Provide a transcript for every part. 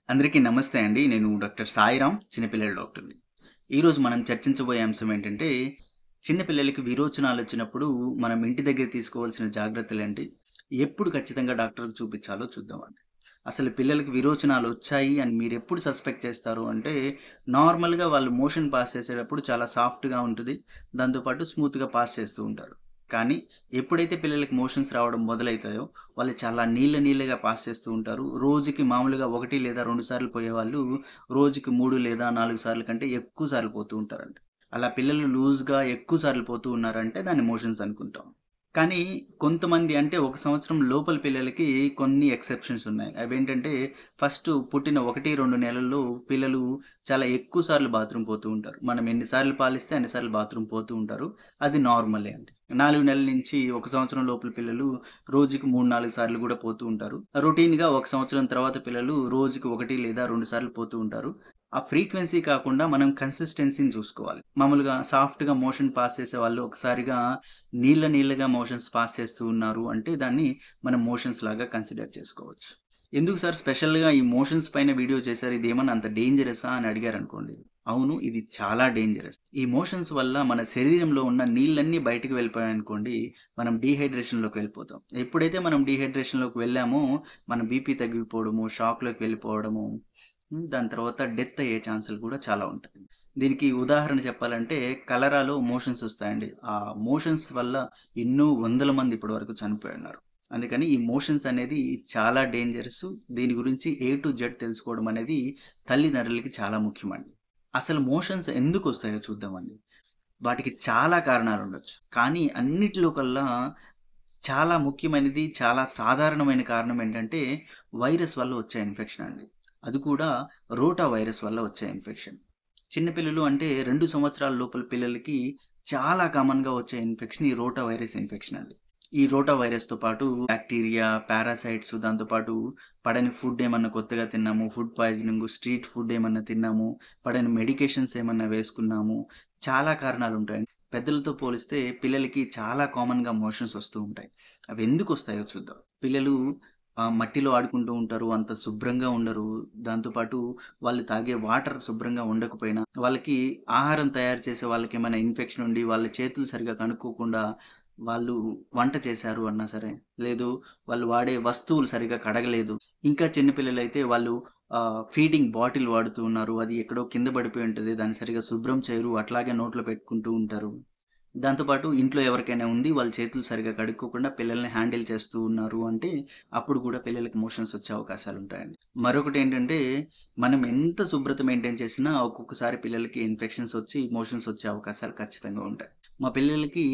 అందరికీ నమస్తే అండి. నేను డాక్టర్ సాయిరామ్, చిన్నపిల్లల డాక్టర్‌ని. ఈరోజు మనం చర్చించబోయే అంశం ఏంటంటే, చిన్న పిల్లలకి విరోచనాలొచ్చినప్పుడు మనం ఇంటి దగ్గర తీసుకోవాల్సిన జాగ్రత్తలేంటి? ఎప్పుడు ఖచ్చితంగా డాక్టర్‌కి చూపించాలో చూద్దామండి. అసలు పిల్లలకి విరోచనాలొచ్చాయి అని మీరెప్పుడు సస్పెక్ట్ చేస్తారు అంటే, నార్మల్‌గా వాళ్ళు మోషన్ పాస్ చేసేటప్పుడు చాలా సాఫ్ట్‌గా ఉంటది. దాంతో పాటు స్మూత్‌గా పాస్ చేస్తూ ఉంటారు. కానీ ఎప్పుడైతే పిల్లలకి మోషన్స్ రావడం మొదలైతాయో, వాళ్ళు చాలా నీళ్ళగా పాస్ చేస్తూ ఉంటారు. రోజుకి మామూలుగా 1 లేదా 2 సార్లు పోయేవాళ్ళు రోజుకి 3 లేదా 4 సార్లు కంటే ఎక్కువ సార్లు పోతూ ఉంటారంట. అలా పిల్లలు లూజ్‌గా ఎక్కువ సార్లు పోతూ ఉన్నారంటే దాన్ని మోషన్స్ అనుకుంటాం. కానీ కొంతమంది అంటే 1 సంవత్సరం లోపల పిల్లలకి కొన్ని ఎక్సెప్షన్స్ ఉన్నాయి. అవేంటంటే ఫస్ట్ పుట్టిన 1, 2 నెలల్లో పిల్లలు చాలా ఎక్కువ సార్లు బాత్రూమ్ పోతూ ఉంటారు. మనం ఎన్ని సార్లు పాలిస్తే అన్ని సార్లు బాత్రూమ్ పోతూ ఉంటారు. అది నార్మలే అండి. 4 నెలల నుంచి 1 సంవత్సరం లోపల పిల్లలు రోజుకి 3, 4 సార్లు గూడా పోతూ ఉంటారు. రొటీన్‌గా 1 సంవత్సరం తర్వాత పిల్లలు రోజుకి 1 లేదా 2 సార్లు పోతూ ఉంటారు. ఆ ఫ్రీక్వెన్సీ కాకుండా మనం కన్సిస్టెన్సీని చూసుకోవాలి. మామూలుగా సాఫ్ట్‌గా మోషన్ పాస్ చేసేవాళ్ళు ఒకసారిగా నీళ్ళగా మోషన్స్ పాస్ చేస్తూ ఉన్నారు అంటే దాన్ని మనం మోషన్స్ లాగా కన్సిడర్ చేసుకోవచ్చు. ఎందుకు సార్ స్పెషల్‌గా ఈ మోషన్స్ పైన వీడియో చేశారు. ఇదేమన్నా అంత డేంజరసా అని అడిగారనుకోండి. అవును. ఇది చాలా డేంజరస్. ఈ మోషన్స్ వల్ల మన శరీరంలో ఉన్న నీళ్ళన్నీ బయటికి వెళ్ళిపోయాయనుకోండి, మనం డీహైడ్రేషన్‌లోకి వెళ్ళిపోతాం. ఎప్పుడైతే మనం డీహైడ్రేషన్‌లోకి వెళ్ళామో, మన బీపీ తగ్గిపోవడము, షాక్‌లోకి వెళ్ళిపోవడము, దాని తర్వాత డెత్ అయ్యే ఛాన్సులు కూడా చాలా ఉంటాయి. దీనికి ఉదాహరణ చెప్పాలంటే కలరాలో మోషన్స్ వస్తాయండి. ఆ మోషన్స్ వల్ల ఎన్నో వందల మంది ఇప్పటి వరకు చనిపోయున్నారు. అందుకని ఈ మోషన్స్ అనేది చాలా డేంజరస్. దీని గురించి ఏ టు జెడ్ తెలుసుకోవడం అనేది తల్లిదండ్రులకి చాలా ముఖ్యమండి. అసలు మోషన్స్ ఎందుకొస్తాయో చూద్దామండి. వాటికి చాలా కారణాలుండొచ్చు. కానీ అన్నిటిలో కల్లా చాలా ముఖ్యమైనది, చాలా సాధారణమైన కారణం ఏంటంటే వైరస్ వల్ల వచ్చే ఇన్ఫెక్షన్ అండి. అది కూడా రోటా వైరస్ వల్ల వచ్చే ఇన్ఫెక్షన్. చిన్న పిల్లలు అంటే 2 సంవత్సరాల లోపల పిల్లలకి చాలా కామన్‌గా వచ్చే ఇన్ఫెక్షన్ ఈ రోటా వైరస్ ఇన్ఫెక్షన్ అండి. ఈ రోటా వైరస్‌తో పాటు బాక్టీరియా, పారాసైట్స్ దాంతో పాటు పడని ఫుడ్ ఏమన్నా కొత్తగా తిన్నాము, ఫుడ్ పాయిజనింగ్, స్ట్రీట్ ఫుడ్ ఏమన్నా తిన్నాము, పడని మెడికేషన్స్ ఏమన్నా వేసుకున్నాము. చాలా కారణాలుంటాయండి. పెద్దలతో పోలిస్తే పిల్లలకి చాలా కామన్‌గా మోషన్స్ వస్తూ ఉంటాయి. అవి ఎందుకొస్తాయో చూద్దాం. పిల్లలు మట్టిలో ఆడుకుంటూ ఉంటారు. అంత శుభ్రంగా ఉండరు. దాంతో పాటు వాళ్ళు తాగే వాటర్ శుభ్రంగా ఉండకపోయినా, వాళ్ళకి ఆహారం తయారు చేసే వాళ్ళకేమైనా ఇన్ఫెక్షన్ ఉండి, వాళ్ళ చేతులు సరిగ్గా కడుక్కోకుండా వాళ్ళు వంట చేశారు అన్నా సరే, లేదు వాళ్ళు వాడే వస్తువులు సరిగ్గా కడగలేదు. ఇంకా చిన్న పిల్లలైతే వాళ్ళు ఫీడింగ్ బాటిల్ వాడుతూ ఉన్నారు. అది ఎక్కడో కింద పడిపోయి ఉంటది. దాన్ని సరిగ్గా శుభ్రం చేయరు. అట్లాగే నోట్లో పెట్టుకుంటూ ఉంటారు. దాంతో పాటు ఇంట్లో ఎవరికైనా ఉంది, వాళ్ళ చేతులు సరిగ్గా కడుక్కోకుండా పిల్లల్ని హ్యాండిల్ చేస్తూ ఉన్నారు అంటే, అప్పుడు కూడా పిల్లలకి మోషన్స్ వచ్చే అవకాశాలుంటాయండి. మరొకటేంటంటే, మనం ఎంత శుభ్రత మెయింటైన్ చేసినా ఒక్కొక్కసారి పిల్లలకి ఇన్ఫెక్షన్స్ వచ్చి, మోషన్స్ వచ్చే అవకాశాలు ఖచ్చితంగా ఉంటాయి. మా పిల్లలకి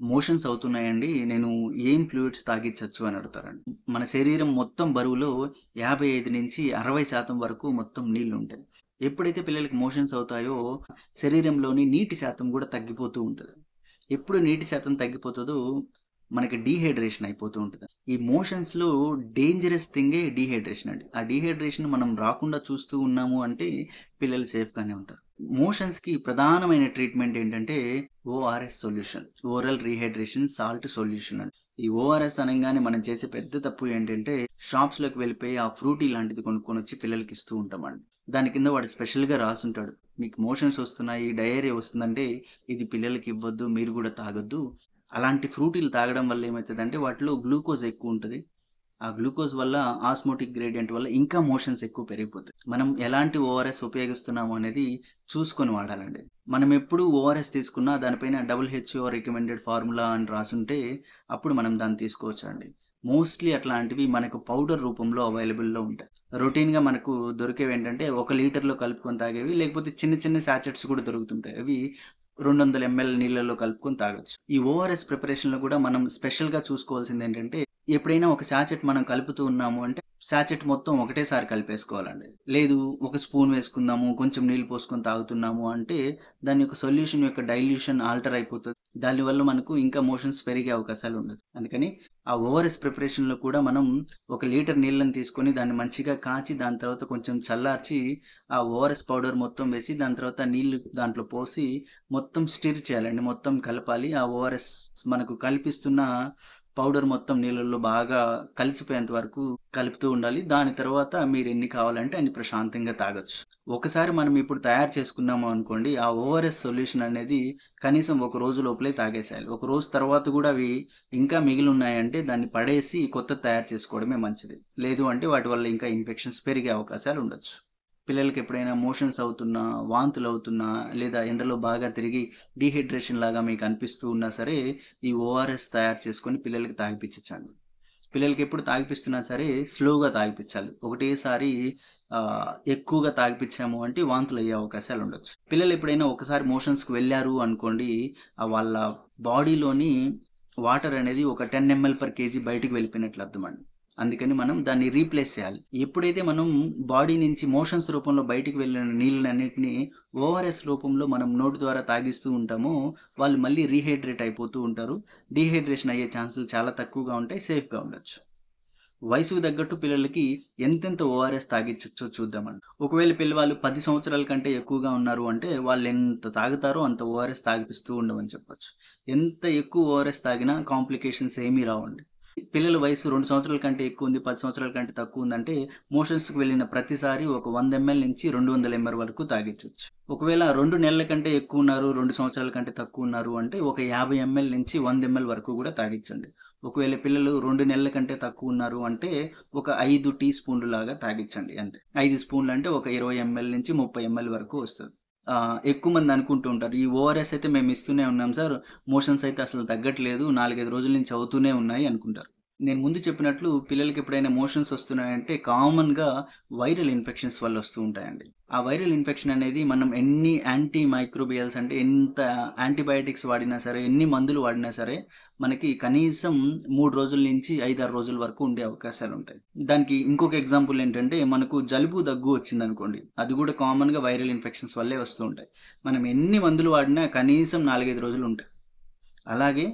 మోషన్స్ అవుతున్నాయండి. నేను ఏం ఫ్లూయిడ్స్ తాగిచ్చొచ్చు అని అడుగుతారండి. మన శరీరం మొత్తం బరువులో 55-60% వరకు మొత్తం నీళ్లుంటాయి. ఎప్పుడైతే పిల్లలకి మోషన్స్ అవుతాయో, శరీరంలోని నీటి శాతం కూడా తగ్గిపోతూ ఉంటది. ఎప్పుడు నీటి శాతం తగ్గిపోతదో, మనకి డీహైడ్రేషన్ అయిపోతూ ఉంటది. ఈ మోషన్స్‌లో డేంజరస్ థింగే డీహైడ్రేషన్ అండి. ఆ డీహైడ్రేషన్ మనం రాకుండా చూస్తూ ఉన్నాము అంటే, పిల్లలు సేఫ్‌గానే ఉంటారు. మోషన్స్‌కి ప్రధానమైన ట్రీట్మెంట్ ఏంటంటే, ORS solution. Oral rehydration salt solution అండి. ఈ ఓఆర్ఎస్ అనంగానే మనం చేసే పెద్ద తప్పు ఏంటంటే, షాప్స్‌లోకి వెళ్ళిపోయి ఆ ఫ్రూటీ లాంటిది కొనుక్కొనొచ్చి పిల్లలకి ఇస్తూ ఉంటామండి. దాని కింద వాడు స్పెషల్‌గా రాసుంటాడు. మీకు మోషన్స్ వస్తున్నాయి, డయేరియా వస్తుందంటే, ఇది పిల్లలకి ఇవ్వద్దు, మీరు గూడా తాగొద్దు. అలాంటి ఫ్రూటీలు తాగడం వల్ల ఏమైతదంటే వాటిలో గ్లూకోజ్ ఎక్కువుంటది. ఆ గ్లూకోజ్ వల్ల ఆస్మోటిక్ గ్రేడియంట్ వల్ల ఇంకా మోషన్స్ ఎక్కువ పెరిగిపోతాయి. మనం ఎలాంటి ఓఆర్ఎస్ ఉపయోగిస్తున్నాము అనేది చూసుకొని వాడాలండి. మనం ఎప్పుడు ఓఆర్ఎస్ తీసుకున్నా దానిపైన డబ్ల్యూహెచ్ఓ రికమెండెడ్ ఫార్ములా అని రాసుంటే అప్పుడు మనం దాన్ని తీసుకోవచ్చండి. మోస్ట్‌లీ అట్లాంటివి మనకు పౌడర్ రూపంలో అవైలబుల్‌లో ఉంటాయి. రొటీన్‌గా మనకు దొరికేవేంటంటే 1 లీటర్‌లో కలుపుకొని తాగేవి లేకపోతే చిన్న చిన్న సాచెట్స్ కూడా దొరుకుతుంటాయి. అవి 200 ఎంఎల్ నీళ్ళలో కలుపుకొని తాగొచ్చు. ఈ ఓఆర్ఎస్ ప్రిపరేషన్‌లో కూడా మనం స్పెషల్‌గా చూసుకోవాల్సిందేంటంటే ఎప్పుడైనా ఒక సాచెట్ మనం కలుపుతూ ఉన్నాము అంటే, సాచెట్ మొత్తం ఒకటేసారి కలిపేసుకోవాలండి. లేదు ఒక స్పూన్ వేసుకుందాము, కొంచెం నీళ్ళు పోసుకొని తాగుతున్నాము అంటే, దాని యొక్క సొల్యూషన్ యొక్క డైల్యూషన్ ఆల్టర్ అయిపోతది. దానివల్ల మనకు ఇంకా మోషన్స్ పెరిగే అవకాశాలుండదు. అందుకని ఆ ఓఆర్ఎస్ ప్రిపరేషన్‌లో కూడా మనం 1 లీటర్ నీళ్ళని తీసుకొని దాన్ని మంచిగా కాచి, దాని తర్వాత కొంచెం చల్లార్చి, ఆ ఓఆర్ఎస్ పౌడర్ మొత్తం వేసి, దాని తర్వాత నీళ్ళు దాంట్లో పోసి, మొత్తం స్టిర్ చేయాలండి. మొత్తం కలపాలి. ఆ ఓఆర్ఎస్ మనకు కల్పిస్తున్న పౌడర్ మొత్తం నీళ్ళల్లో బాగా కలిసిపోయేంత వరకు కలుపుతూ ఉండాలి. దాని తర్వాత మీరు ఎన్ని కావాలంటే అన్ని ప్రశాంతంగా తాగొచ్చు. ఒకసారి మనం ఇప్పుడు తయారు చేసుకున్నాము అనుకోండి, ఆ ఓఆర్ఎస్ సొల్యూషన్ అనేది కనీసం ఒక రోజు లోపలే తాగేసేయాలి. ఒక రోజు తర్వాత కూడా అవి ఇంకా మిగిలి ఉన్నాయంటే దాన్ని పడేసి కొత్తది తయారు చేసుకోవడమే మంచిది. లేదు అంటే వాటి వల్ల ఇంకా ఇన్ఫెక్షన్స్ పెరిగే అవకాశాలు ఉండొచ్చు. పిల్లలకి ఎప్పుడైనా మోషన్స్ అవుతున్నా, వాంతులు అవుతున్నా, లేదా ఎండలో బాగా తిరిగి డీహైడ్రేషన్ లాగా మీకు అనిపిస్తూ ఉన్నా సరే, ఈ ఓఆర్ఎస్ తయారు చేసుకొని పిల్లలకి తాగిపించండి. పిల్లలకి ఎప్పుడు తాగిపిస్తున్నా సరే స్లోగా తాగిపించాలి. ఒకటేసారి ఎక్కువగా తాగిపించాము అంటే వాంతులు అయ్యే అవకాశాలు ఉండొచ్చు. పిల్లలు ఎప్పుడైనా ఒకసారి మోషన్స్‌కి వెళ్ళారు అనుకోండి, వాళ్ళ బాడీలోని వాటర్ అనేది ఒక 10 ఎంఎల్ పర్ కేజీ బయటికి వెళ్ళిపోయినట్లు అర్థమండి. అందుకని మనం దాన్ని రీప్లేస్ చేయాలి. ఎప్పుడైతే మనం బాడీ నుంచి మోషన్స్ రూపంలో బయటికి వెళ్ళిన నీళ్ళనన్నిటిని ఓఆర్ఎస్ రూపంలో మనం నోటి ద్వారా తాగిస్తూ ఉంటామో, వాళ్ళు మళ్ళీ రీహైడ్రేట్ అయిపోతూ ఉంటారు. డీహైడ్రేషన్ అయ్యే ఛాన్సులు చాలా తక్కువగా ఉంటాయి. సేఫ్‌గా ఉండొచ్చు. వయసుకు తగ్గట్టు పిల్లలకి ఎంతెంత ఓఆర్ఎస్ తాగిచ్చచ్చో చూద్దామండి. ఒకవేళ పిల్లవాళ్ళు 10 సంవత్సరాల కంటే ఎక్కువగా ఉన్నారు అంటే, వాళ్ళెంత తాగుతారో అంత ఓఆర్ఎస్ తాగిపిస్తూ ఉండమని చెప్పొచ్చు. ఎంత ఎక్కువ ఓఆర్ఎస్ తాగినా కాంప్లికేషన్స్ ఏమీ రావండి. పిల్లల వయసు 2 సంవత్సరాల కంటే ఎక్కువ ఉంది, 10 సంవత్సరాల కంటే తక్కువ ఉందంటే, మోషన్స్‌కి వెళ్ళిన ప్రతిసారి ఒక 100 ఎంఎల్ నుంచి 200 ఎంఎల్ వరకు తాగిచ్చొచ్చు. ఒకవేళ 2 నెలల కంటే ఎక్కువ ఉన్నారు, 2 సంవత్సరాల కంటే తక్కువ ఉన్నారు అంటే, ఒక 50 ఎంఎల్ నుంచి 100 ఎంఎల్ వరకు కూడా తాగిచ్చండి. ఒకవేళ పిల్లలు 2 నెలల కంటే తక్కువ ఉన్నారు అంటే, ఒక 5 టీ స్పూన్లు లాగా తాగిచ్చండి అంతే. 5 స్పూన్లు అంటే ఒక 20 ఎంఎల్ నుంచి 30 ఎంఎల్ వరకు వస్తది. ఎక్కువ మంది అనుకుంటూ ఉంటారు. ఈ ఓఆర్ఎస్ అయితే మేము ఇస్తూనే ఉన్నాం సార్. మోషన్స్ అయితే అసలు తగ్గట్లేదు. 4, 5 రోజుల నుంచి అవుతూనే ఉన్నాయి అనుకుంటారు. నేను ముందు చెప్పినట్లు పిల్లలకి ఎప్పుడైనా మోషన్స్ వస్తున్నాయంటే కామన్‌గా వైరల్ ఇన్ఫెక్షన్స్ వల్ల వస్తూ ఉంటాయండి. ఆ వైరల్ ఇన్ఫెక్షన్ అనేది మనం ఎన్ని యాంటీ మైక్రోబియల్స్ అంటే ఎంత యాంటీబయాటిక్స్ వాడినా సరే, ఎన్ని మందులు వాడినా సరే, మనకి కనీసం 3 రోజుల నుంచి 5, 6 రోజుల వరకు ఉండే అవకాశాలుంటాయి. దానికి ఇంకొక ఎగ్జాంపుల్ ఏంటంటే, మనకు జలుబు, దగ్గు వచ్చిందనుకోండి. అది కూడా కామన్‌గా వైరల్ ఇన్ఫెక్షన్స్ వల్లే వస్తూ ఉంటాయి. మనం ఎన్ని మందులు వాడినా కనీసం 4, 5 రోజులు ఉంటాయి. అలాగే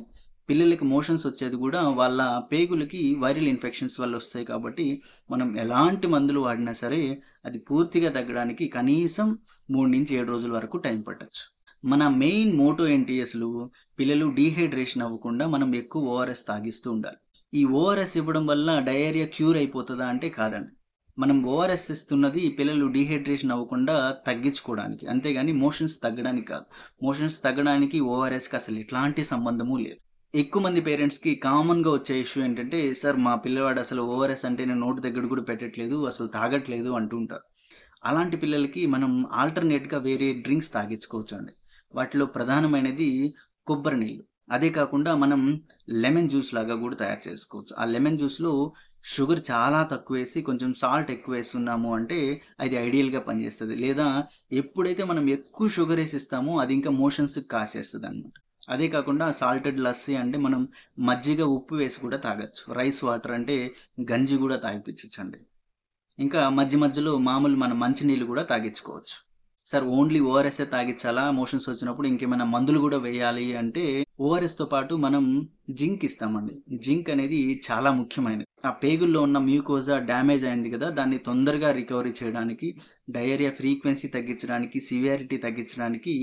పిల్లలకి మోషన్స్ వచ్చేది కూడా వాళ్ళ పేగులకి వైరల్ ఇన్ఫెక్షన్స్ వల్ల వస్తాయి కాబట్టి, మనం ఎలాంటి మందులు వాడినా సరే, అది పూర్తిగా తగ్గడానికి కనీసం 3-7 రోజుల వరకు టైం పట్టొచ్చు. మన మెయిన్ మోటో ఏంటి అసలు? పిల్లలు డీహైడ్రేషన్ అవ్వకుండా మనం ఎక్కువ ఓఆర్ఎస్ తాగిస్తూ ఉండాలి. ఈ ఓఆర్ఎస్ ఇవ్వడం వల్ల డయేరియా క్యూర్ అయిపోతదా అంటే కాదండి. మనం ఓఆర్ఎస్ ఇస్తున్నది పిల్లలు డీహైడ్రేషన్ అవ్వకుండా తగ్గించుకోవడానికి. అంతేగాని మోషన్స్ తగ్గడానికి కాదు. మోషన్స్ తగ్గడానికి ఓఆర్ఎస్‌కి అసలు ఎట్లాంటి సంబంధము లేదు. ఎక్కువ మంది పేరెంట్స్‌కి కామన్‌గా వచ్చే ఇష్యూ ఏంటంటే, సార్ మా పిల్లవాడు అసలు ఓఆర్ఎస్ అంటే నేను నోటి దగ్గర కూడా పెట్టట్లేదు, అసలు తాగట్లేదు అంటూ ఉంటారు. అలాంటి పిల్లలకి మనం ఆల్టర్‌నేట్‌గా వేరే డ్రింక్స్ తాగించుకోవచ్చండి. వాటిలో ప్రధానమైనది కొబ్బరి నీళ్ళు. అదే కాకుండా మనం లెమన్ జ్యూస్ లాగా కూడా తయారు చేసుకోవచ్చు. ఆ లెమన్ జ్యూస్‌లో షుగర్ చాలా తక్కువేసి కొంచెం సాల్ట్ ఎక్కువేస్తున్నాము అంటే అది ఐడియల్‌గా పనిచేస్తది. లేదా ఎప్పుడైతే మనం ఎక్కువ షుగర్ ఏసి ఇస్తామో అది ఇంకా మోషన్స్‌కి కాసేస్తదనమాట. అదే కాకుండా సాల్టెడ్ లస్సీ అంటే మనం మజ్జిగ, ఉప్పు వేసి కూడా తాగొచ్చు. రైస్ వాటర్ అంటే గంజి కూడా తాగిపిచ్చొచ్చండి. ఇంకా మధ్య మధ్యలో మామూలు మన మంచినీళ్ళు కూడా తాగిచ్చుకోవచ్చు. సార్ ఓన్లీ ఓఆర్ఎస్సే తాగిచ్చాలా? మోషన్స్ వచ్చినప్పుడు ఇంకేమైనా మందులు గూడా వేయాలి అంటే, ఓఆర్ఎస్‌తో పాటు మనం జింక్ ఇస్తామండి. జింక్ అనేది చాలా ముఖ్యమైనది. ఆ పేగుల్లో ఉన్న మ్యూకోజా డ్యామేజ్ అయింది గదా! దాన్ని తొందరగా రికవరీ చేయడానికి, డయేరియా ఫ్రీక్వెన్సీ తగ్గించడానికి, సివియారిటీ తగ్గించడానికి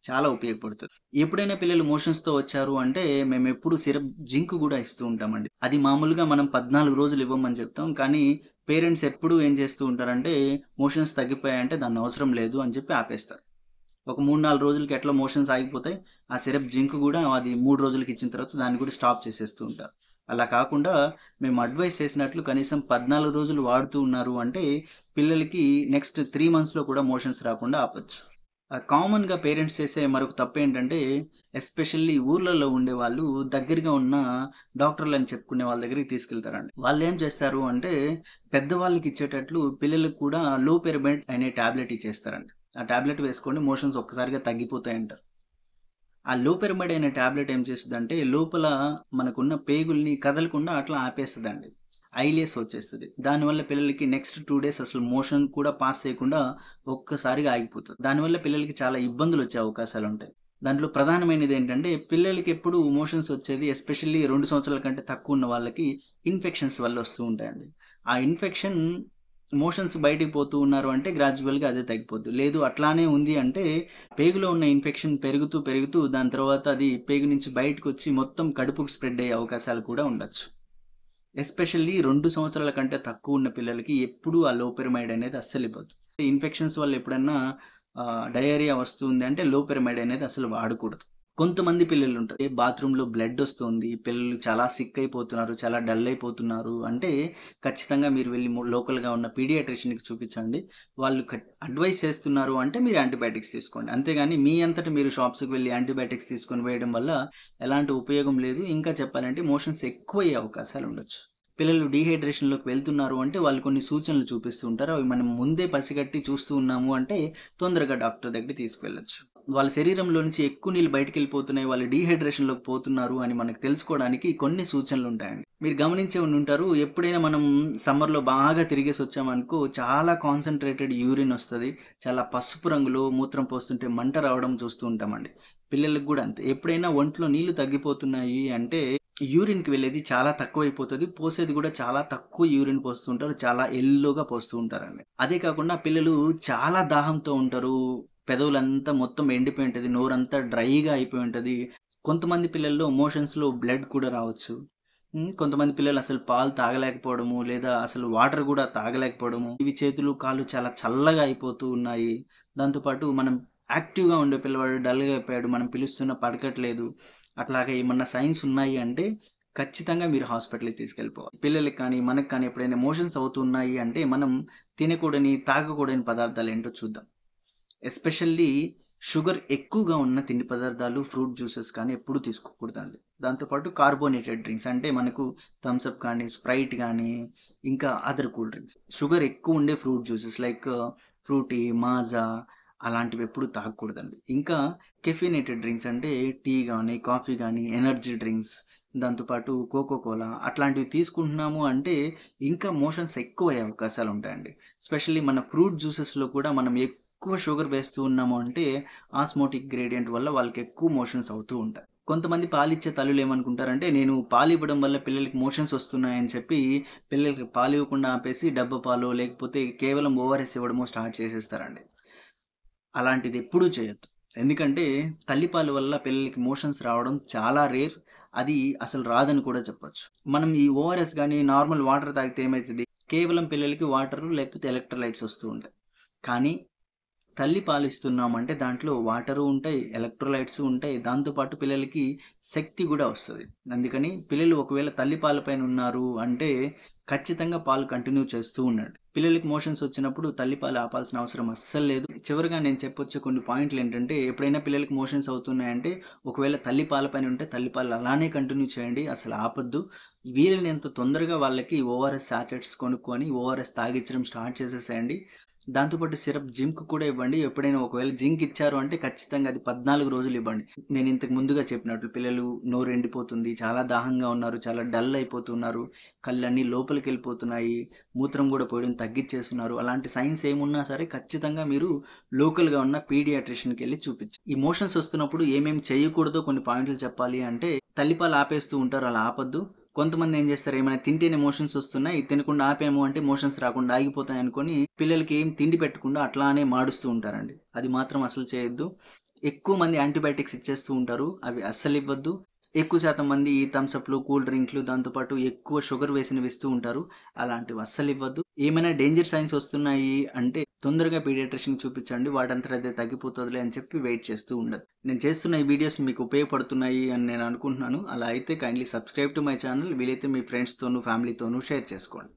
చాలా ఉపయోగపడుతది. ఎప్పుడైనా పిల్లలు మోషన్స్‌తో వచ్చారు అంటే, మేమెప్పుడు సిరప్ జింక్ గూడా ఇస్తూ ఉంటామండి. అది మామూలుగా మనం 14 రోజులు ఇవ్వమని చెప్తాం. కానీ పేరెంట్స్ ఎప్పుడూ ఏం చేస్తూ ఉంటారంటే, మోషన్స్ తగ్గిపోయాయంటే దాన్నవసరం లేదు అని చెప్పి ఆపేస్తారు. ఒక 3, 4 రోజులకి ఎట్లా మోషన్స్ ఆగిపోతాయి. ఆ సిరప్ జింక్ గూడా అది 3 రోజులకి ఇచ్చిన తర్వాత దాన్ని కూడా స్టాప్ చేసేస్తూ ఉంటారు. అలా కాకుండా మేము అడ్వైస్ చేసినట్లు కనీసం 14 రోజులు వాడుతూ ఉన్నారు అంటే, పిల్లలకి నెక్స్ట్ 3 మంత్స్‌లో కూడా మోషన్స్ రాకుండా ఆపొచ్చు. కామన్‌గా పేరెంట్స్ చేసే మరొక తప్పేంటంటే, ఎస్పెషల్లీ ఊర్లలో ఉండేవాళ్ళు దగ్గరగా ఉన్న డాక్టర్‌లని చెప్పుకునే వాళ్ళ దగ్గరికి తీసుకెళ్తారండి. వాళ్ళేం చేస్తారు అంటే, పెద్దవాళ్ళకి ఇచ్చేటట్లు పిల్లలకి కూడా లోపెరమైడ్ అనే టాబ్లెట్ ఇచ్చేస్తారండి. ఆ టాబ్లెట్ వేసుకోండి మోషన్స్ ఒక్కసారిగా తగ్గిపోతాయంటారు. ఆ లోపెరమైడ్ అనే టాబ్లెట్ ఏం చేస్తదంటే, లోపల మనకున్న పేగుల్ని కదలకుండా అట్లా ఆపేస్తదండి. ఐలేస్ వచ్చేస్తది. దానివల్ల పిల్లలకి నెక్స్ట్ 2 డేస్ అసలు మోషన్ కూడా పాస్ చేయకుండా ఒక్కసారిగా ఆగిపోతది. దానివల్ల పిల్లలకి చాలా ఇబ్బందులొచ్చే అవకాశాలుంటాయి. దాంట్లో ప్రధానమైనదేంటంటే, పిల్లలకెప్పుడు మోషన్స్ వచ్చేది ఎస్పెషల్లీ 2 సంవత్సరాల కంటే తక్కువ ఉన్న వాళ్ళకి ఇన్ఫెక్షన్స్ వల్ల వస్తూ ఉంటాయండి. ఆ ఇన్ఫెక్షన్ మోషన్స్ బయటికి పోతూ ఉన్నారు అంటే గ్రాడ్యువల్‌గా అదే తగ్గిపోద్ది. లేదు అట్లానే ఉంది అంటే పేగులో ఉన్న ఇన్ఫెక్షన్ పెరుగుతూ, పెరుగుతూ దాని తర్వాత అది పేగు నుంచి బయటకొచ్చి మొత్తం కడుపుకి స్ప్రెడ్ అయ్యే అవకాశాలు కూడా ఉండొచ్చు. ఎస్పెషల్లీ 2 సంవత్సరాల కంటే తక్కువ ఉన్న పిల్లలకి ఎప్పుడూ ఆ లోపెరమైడ్ అనేది అస్సలివ్వద్దు. ఇన్ఫెక్షన్స్ వల్ల ఎప్పుడన్నా డయేరియా వస్తుంది అంటే లోపెరమైడ్ అనేది అసలు వాడకూడదు. కొంతమంది పిల్లలుంటారు. బాత్రూమ్‌లో బ్లడ్ ఒస్తుంది. పిల్లలు చాలా సిక్ అయిపోతున్నారు. చాలా డల్ అయిపోతున్నారు. అంటే ఖచ్చితంగా మీరు వెళ్లి లోకల్‌గా ఉన్న పీడియాట్రిషియన్‌కి చూపించండి. వాళ్ళు అడ్వైస్ చేస్తున్నారు అంటే మీరు యాంటీబయాటిక్స్ తీసుకోండి. అంతేగాని మీ అంతట మీరు షాప్స్‌కి వెళ్లి యాంటీబయాటిక్స్ తీసుకొని వేయడం వల్ల ఎలాంటి ఉపయోగం లేదు. ఇంకా చెప్పాలంటే మోషన్స్ ఎక్కువయ్యే అవకాశాలు ఉండొచ్చు. పిల్లలు డీహైడ్రేషన్‌లోకి వెళ్తున్నారు అంటే వాళ్ళు కొన్ని సూచనలు చూపిస్తూ ఉంటారు. అవి మనం ముందే పసిగట్టి చూస్తూ ఉన్నాము అంటే తొందరగా డాక్టర్ దగ్గరికి తీసుకువెళ్ళొచ్చు. వాళ్ళ శరీరంలో నుంచి ఎక్కువ నీళ్ళు బయటికెళ్ళిపోతున్నాయి. వాళ్ళు డీహైడ్రేషన్‌లోకి పోతున్నారు అని మనకు తెలుసుకోవడానికి కొన్ని సూచనలుంటాయండి. మీరు గమనించే ఉండుంటారు. ఎప్పుడైనా మనం సమ్మర్‌లో బాగా తిరిగేసొచ్చామనుకో చాలా కాన్సంట్రేటెడ్ యూరిన్ ఒస్తది. చాలా పసుపు రంగులో మూత్రం పోస్తుంటే మంట రావడం చూస్తూ ఉంటామండి. పిల్లలకి గూడా అంతే. ఎప్పుడైనా ఒంట్లో నీళ్లు తగ్గిపోతున్నాయి అంటే యూరిన్‌కి వెళ్ళేది చాలా తక్కువైపోతది. పోసేది గూడా చాలా తక్కువ యూరిన్ పోస్తూ ఉంటారు. చాలా యెల్లోగా పోస్తూ ఉంటారండి. అదే కాకుండా పిల్లలు చాలా దాహంతో ఉంటారు. పెదవులంతా మొత్తం ఎండిపోయి ఉంటది. నోరంతా డ్రైగా అయిపోయి ఉంటది. కొంతమంది పిల్లల్లో మోషన్స్‌లో బ్లడ్ కూడా రావచ్చు. కొంతమంది పిల్లలు అసలు పాలు తాగలేకపోవడము, లేదా అసలు వాటర్ గూడా తాగలేకపోవడము. ఇవి చేతులు, కాళ్ళు చాలా చల్లగా అయిపోతూ ఉన్నాయి. దాంతో పాటు మనం యాక్టివ్‌గా ఉండే పిల్లవాడు డల్‌గా అయిపోయాడు. మనం పిలుస్తున్నా పలకట్లేదు. అట్లాగా ఏమన్నా సైన్స్ ఉన్నాయి అంటే ఖచ్చితంగా మీరు హాస్పిటల్‌కి తీసుకెళ్ళిపోవాలి. పిల్లలకి కానీ, మనకు కానీ ఎప్పుడైనా మోషన్స్ అవుతున్నాయి అంటే మనం తినకూడని, తాగకూడని పదార్థాలేంటో చూద్దాం. ఎస్పెషల్లీ షుగర్ ఎక్కువగా ఉన్న తిండి పదార్థాలు, ఫ్రూట్ జ్యూసెస్ కానీ ఎప్పుడూ తీసుకోకూడదండి. దాంతో పాటు కార్బోనేటెడ్ డ్రింక్స్ అంటే మనకు థమ్స్ అప్ కానీ, స్ప్రైట్ గానీ, ఇంకా అదర్ కూల్ డ్రింక్స్. షుగర్ ఎక్కువ ఉండే fruit juices like Frooti, Maaza అలాంటివి ఎప్పుడూ తాగకూడదండి. ఇంకా కెఫినేటెడ్ డ్రింక్స్ అంటే టీ గానీ, కాఫీ గానీ, ఎనర్జీ డ్రింక్స్, దాంతో పాటు కోకో కోలా అట్లాంటివి తీసుకుంటున్నాము అంటే ఇంకా మోషన్స్ ఎక్కువయ్యే అవకాశాలు ఉంటాయండి. ఎస్పెషల్లీ మన ఫ్రూట్ జ్యూసెస్‌లో కూడా మనం ఎక్కువ షుగర్ వేస్తూ ఉన్నాము అంటే ఆస్మోటిక్ గ్రేడియంట్ వల్ల వాళ్ళకి ఎక్కువ మోషన్స్ అవుతూ ఉంటాయి. కొంతమంది పాలిచ్చే తల్లులు ఏమనుకుంటారంటే నేను పాలివ్వడం వల్ల పిల్లలకి మోషన్స్ వస్తున్నాయని చెప్పి పిల్లలకి పాలివ్వకుండా ఆపేసి డబ్బా పాలో లేకపోతే కేవలం ఓఆర్ఎస్ ఇవ్వడమో స్టార్ట్ చేసేస్తారండి. అలాంటిది ఎప్పుడూ చేయొద్దు. ఎందుకంటే తల్లిపాల వల్ల పిల్లలకి మోషన్స్ రావడం చాలా రేర్. అది అసలు రాదని కూడా చెప్పొచ్చు. మనం ఈ ఓఆర్ఎస్ గాని, నార్మల్ వాటర్ తాగితే ఏమైతది? కేవలం పిల్లలకి వాటరు లేకపోతే ఎలక్ట్రోలైట్స్ వస్తూ ఉంటాయి. కానీ తల్లి పాలిస్తున్నామంటే దాంట్లో వాటరు ఉంటాయి, ఎలక్ట్రోలైట్స్ ఉంటాయి. దాంతో పాటు పిల్లలకి శక్తి గూడా వస్తది. అందుకని పిల్లలు ఒకవేళ తల్లి పాల పైన ఉన్నారు అంటే ఖచ్చితంగా పాలు కంటిన్యూ చేస్తూ ఉండండి. పిల్లలకి మోషన్స్ వచ్చినప్పుడు తల్లిపాలు ఆపాల్సిన అవసరం అస్సలు లేదు. చివరగా నేను చెప్పొచ్చే కొన్ని పాయింట్లేంటంటే, ఎప్పుడైనా పిల్లలకి మోషన్స్ అవుతున్నాయంటే, ఒకవేళ తల్లి పాల పైన ఉంటే తల్లిపాలు అలానే కంటిన్యూ చేయండి. అసలు ఆపొద్దు. వీలైనంత తొందరగా వాళ్ళకి ఓఆర్ఎస్ సాచెట్స్ కొనుక్కొని ఓఆర్ఎస్ తాగిచ్చడం స్టార్ట్ చేసేసేయండి. దాంతో పాటు సిరప్ జింక్ కూడా ఇవ్వండి. ఎప్పుడైనా ఒకవేళ జింక్ ఇచ్చారు అంటే ఖచ్చితంగా అది 14 రోజులు ఇవ్వండి. నేను ఇంతకు ముందుగా చెప్పినట్లు పిల్లలు నోరు ఎండిపోతుంది, చాలా దాహంగా ఉన్నారు, చాలా డల్ అయిపోతున్నారు, కళ్ళన్నీ లోపలికెళ్ళిపోతున్నాయి, మూత్రం గూడా పోయడం తగ్గిచ్చేస్తున్నారు. అలాంటి సైన్స్ ఏమున్నా సరే ఖచ్చితంగా మీరు లోకల్‌గా ఉన్న పీడియాట్రిషియన్‌కెళ్లి చూపించండి. ఈ మోషన్స్ వస్తున్నప్పుడు ఏమేమి చేయకూడదో కొన్ని పాయింట్లు చెప్పాలి అంటే తల్లిపాలు ఆపేస్తూ ఉంటారు. అలా ఆపొద్దు. కొంతమంది ఏం చేస్తారు ఏమైనా తింటేనే మోషన్స్ వస్తున్నాయి. తినకుండా ఆపాము అంటే మోషన్స్ రాకుండా ఆగిపోతాయి అనుకోని పిల్లలకి ఏం తిండి పెట్టకుండా అట్లానే మాడుస్తూ ఉంటారండి. అది మాత్రం అసలు చేయొద్దు. ఎక్కువ మంది యాంటీబయాటిక్స్ ఇచ్చేస్తూ ఉంటారు. అవి అస్సలు ఇవ్వద్దు. ఎక్కువ శాతం మంది ఈ థమ్స్ అప్‌లు, కూల్ డ్రింక్‌లు దాంతో పాటు ఎక్కువ షుగర్ వేసినవి ఇస్తూ ఉంటారు. అలాంటివి అస్సలు ఇవ్వద్దు. ఏమైనా డేంజర్ సైన్స్ వస్తున్నాయి అంటే తొందరగా పీడియాట్రిషియన్‌కి చూపించండి. వాటంతట అదే తగ్గిపోతదిలే అని చెప్పి వెయిట్ చేస్తూ ఉండదు. నేను చేస్తున్న ఈ వీడియోస్ మీకు ఉపయోగపడుతున్నాయి అని నేను అనుకుంటున్నాను. అలా అయితే kindly subscribe to my channel. వీలైతే మీ ఫ్రెండ్స్‌తోనూ, ఫ్యామిలీతోనూ షేర్ చేసుకోండి.